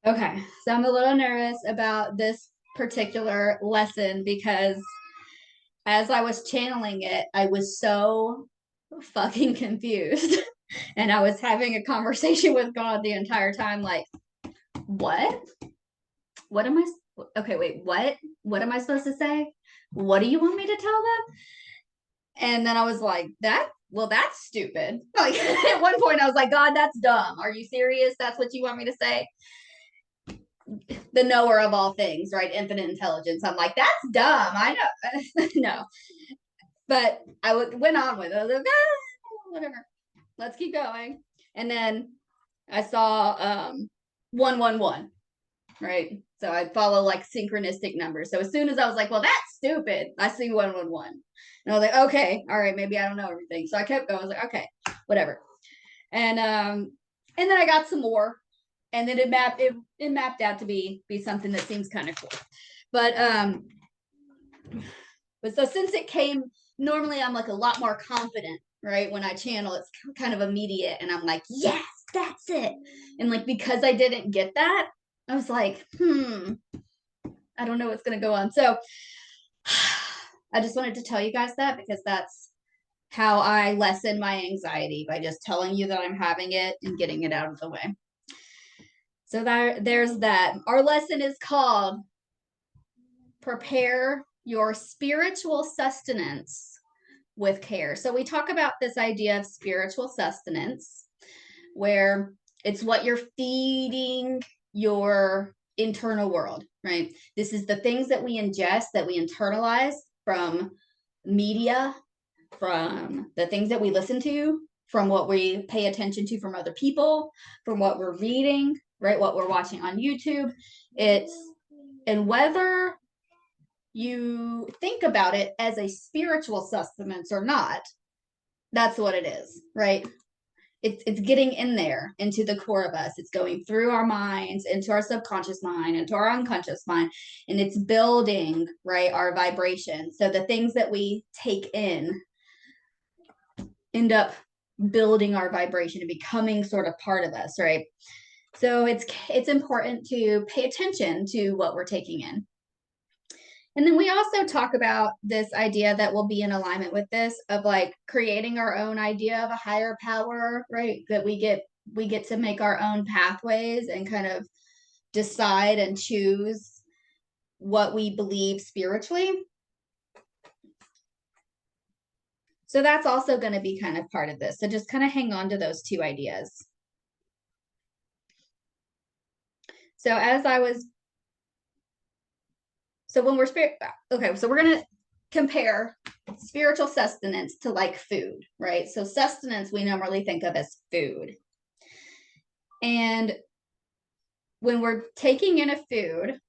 Okay, so I'm a little nervous about this particular lesson because as I was channeling it, I was so fucking confused. And I was having a conversation with God the entire time, like, what? What am I? Okay, wait, what? What am I supposed to say? What do you want me to tell them? And then I was like, well, that's stupid. Like, at one point, I was like, God, that's dumb. Are you serious? That's what you want me to say? The knower of all things, right? Infinite intelligence. I'm like, that's dumb. I know. No. But went on with it. I was like, whatever. Let's keep going. And then I saw 111, right? So I follow like synchronistic numbers. So as soon as I was like, well, that's stupid, I see 111. And I was like, okay, all right, maybe I don't know everything. So I kept going. I was like, okay, whatever. And then I got some more, and then it mapped out to be something that seems kind of cool. But so since it came, normally I'm like a lot more confident, right? When I channel, it's kind of immediate, and I'm like, yes, that's it. And like because I didn't get that, I was like, I don't know what's gonna go on. So I just wanted to tell you guys that because that's how I lessen my anxiety by just telling you that I'm having it and getting it out of the way. So there's that. Our lesson is called Prepare Your Spiritual Sustenance with Care. So we talk about this idea of spiritual sustenance, where it's what you're feeding your internal world, right? This is the things that we ingest, that we internalize from media, from the things that we listen to, from what we pay attention to from other people, from what we're reading, right? What we're watching on YouTube. And whether you think about it as a spiritual sustenance or not, that's what it is, right? It's getting in there into the core of us. It's going through our minds, into our subconscious mind, into our unconscious mind, and it's building, right, our vibration. So the things that we take in end up building our vibration and becoming sort of part of us, right? So it's important to pay attention to what we're taking in. And then we also talk about this idea that will be in alignment with this of like creating our own idea of a higher power, right? That we get to make our own pathways and kind of decide and choose what we believe spiritually. So that's also going to be kind of part of this. So just kind of hang on to those two ideas. So when we're okay, so we're going to compare spiritual sustenance to like food, right? So sustenance we normally think of as food. And when we're taking in a food,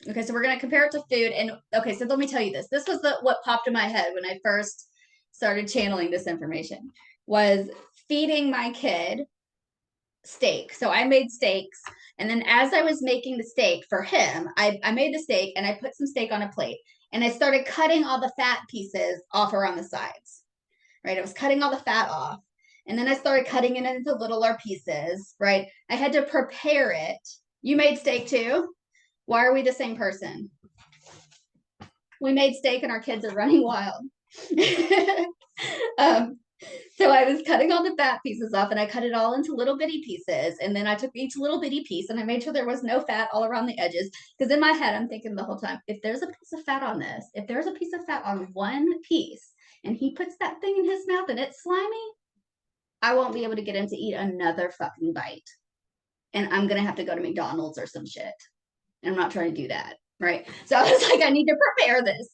okay, so we're going to compare it to food. And okay, so let me tell you this. This was what popped in my head when I first started channeling this information, was feeding my kid steak. So I made steaks. And then as I was making the steak for him, I made the steak and I put some steak on a plate. And I started cutting all the fat pieces off around the sides, right? I was cutting all the fat off. And then I started cutting it into littler pieces, right? I had to prepare it. You made steak too? Why are we the same person? We made steak and our kids are running wild. um, so I was cutting all the fat pieces off and I cut it all into little bitty pieces. And then I took each little bitty piece and I made sure there was no fat all around the edges. Because in my head, I'm thinking the whole time, if there's a piece of fat on this, if there's a piece of fat on one piece and he puts that thing in his mouth and it's slimy, I won't be able to get him to eat another fucking bite. And I'm going to have to go to McDonald's or some shit. And I'm not trying to do that. Right. So I was like, I need to prepare this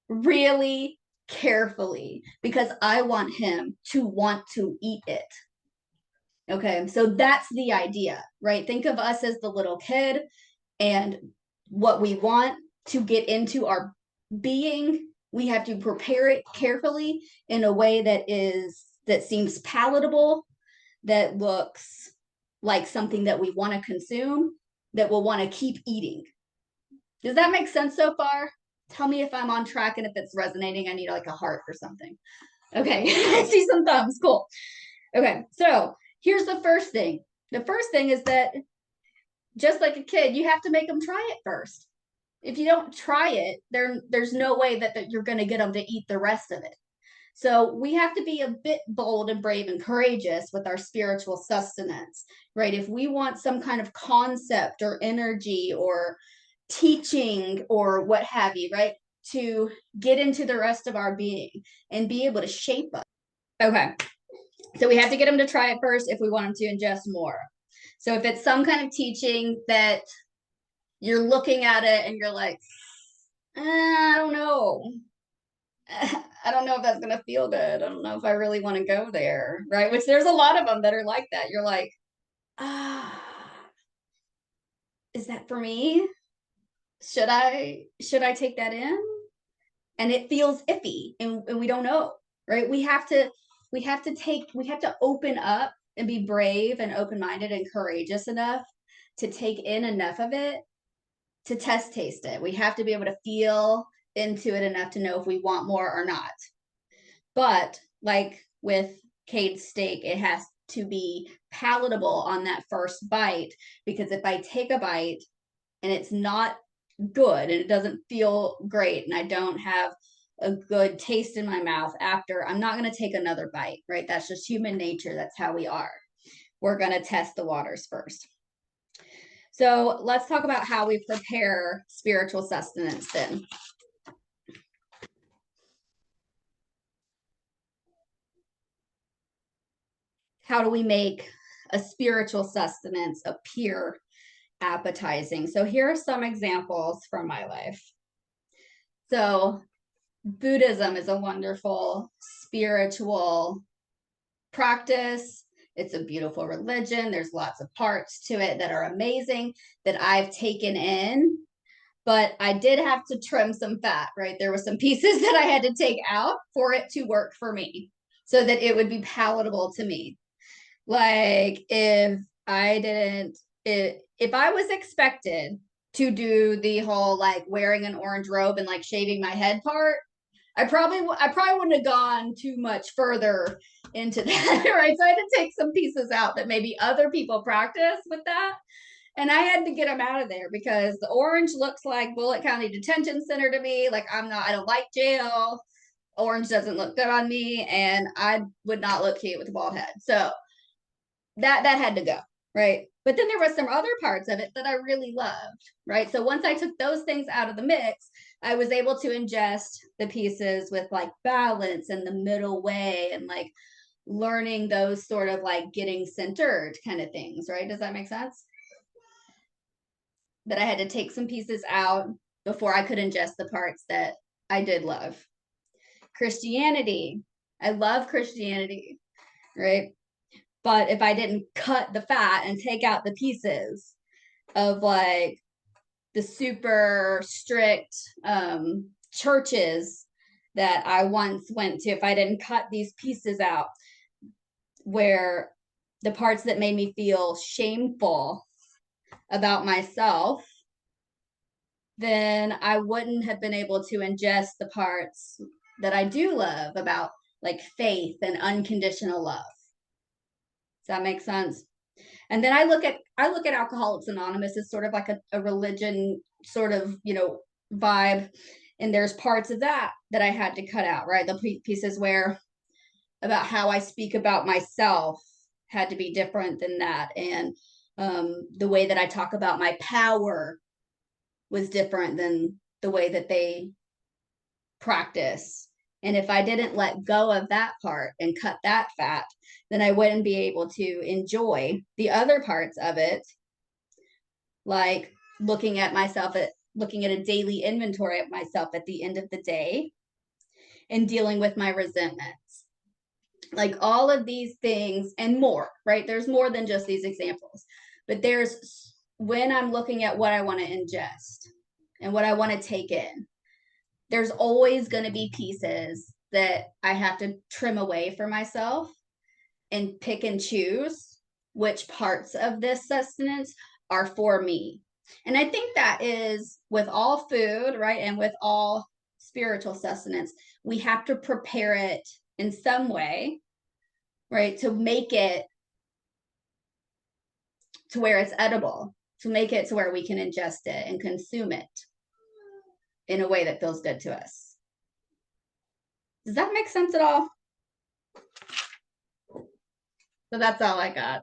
really carefully because I want him to want to eat it. Okay. So that's the idea, right? Think of us as the little kid and what we want to get into our being. We have to prepare it carefully in a way that seems palatable, that looks like something that we want to consume, that we'll want to keep eating. Does that make sense so far? Tell me if I'm on track and if it's resonating. I need like a heart or something. Okay, I see some thumbs. Cool. Okay, so here's the first thing. The first thing is that just like a kid, you have to make them try it first. If you don't try it, there's no way that you're going to get them to eat the rest of it. So we have to be a bit bold and brave and courageous with our spiritual sustenance, right? If we want some kind of concept or energy or teaching or what have you, right? To get into the rest of our being and be able to shape us. Okay. So we have to get them to try it first if we want them to ingest more. So if it's some kind of teaching that you're looking at it and you're like, I don't know. I don't know if that's going to feel good. I don't know if I really want to go there, right? Which there's a lot of them that are like that. You're like, ah, is that for me? Should I take that in? And it feels iffy and we don't know, right? We have to open up and be brave and open-minded and courageous enough to take in enough of it to test taste it. We have to be able to feel into it enough to know if we want more or not. But like with Cade's steak, it has to be palatable on that first bite, because if I take a bite and it's not good and it doesn't feel great and I don't have a good taste in my mouth after, I'm not going to take another bite, right? That's just human nature. That's how we are. We're going to test the waters first. So let's talk about how we prepare spiritual sustenance then. How do we make a spiritual sustenance appear appetizing? So here are some examples from my life. So Buddhism is a wonderful spiritual practice. It's a beautiful religion. There's lots of parts to it that are amazing that I've taken in, but I did have to trim some fat, right? There were some pieces that I had to take out for it to work for me so that it would be palatable to me. Like if I didn't, if I was expected to do the whole like wearing an orange robe and like shaving my head part, I probably wouldn't have gone too much further into that, right? So I had to take some pieces out that maybe other people practice with that. And I had to get them out of there because the orange looks like Bullitt County Detention Center to me. Like I don't like jail. Orange doesn't look good on me, and I would not look cute with a bald head. So that had to go, right? But then there was some other parts of it that I really loved, right? So once I took those things out of the mix, I was able to ingest the pieces with like balance and the middle way and like learning those sort of like getting centered kind of things, right? Does that make sense? That I had to take some pieces out before I could ingest the parts that I did love. Christianity. I love Christianity, right? But if I didn't cut the fat and take out the pieces of like the super strict churches that I once went to, if I didn't cut these pieces out where the parts that made me feel shameful about myself, then I wouldn't have been able to ingest the parts that I do love about like faith and unconditional love. Does that make sense? And then I look at Alcoholics Anonymous as sort of like a religion sort of, vibe. And there's parts of that I had to cut out, right? The pieces where about how I speak about myself had to be different than that. And the way that I talk about my power was different than the way that they practice. And if I didn't let go of that part and cut that fat, then I wouldn't be able to enjoy the other parts of it, like looking at a daily inventory of myself at the end of the day and dealing with my resentments. Like all of these things and more, right? There's more than just these examples, but there's when I'm looking at what I want to ingest and what I want to take in, there's always going to be pieces that I have to trim away for myself and pick and choose which parts of this sustenance are for me. And I think that is with all food, right? And with all spiritual sustenance, we have to prepare it in some way, right? To make it to where it's edible. to make it to where we can ingest it and consume it in a way that feels good to us. Does that make sense at all? So that's all I got.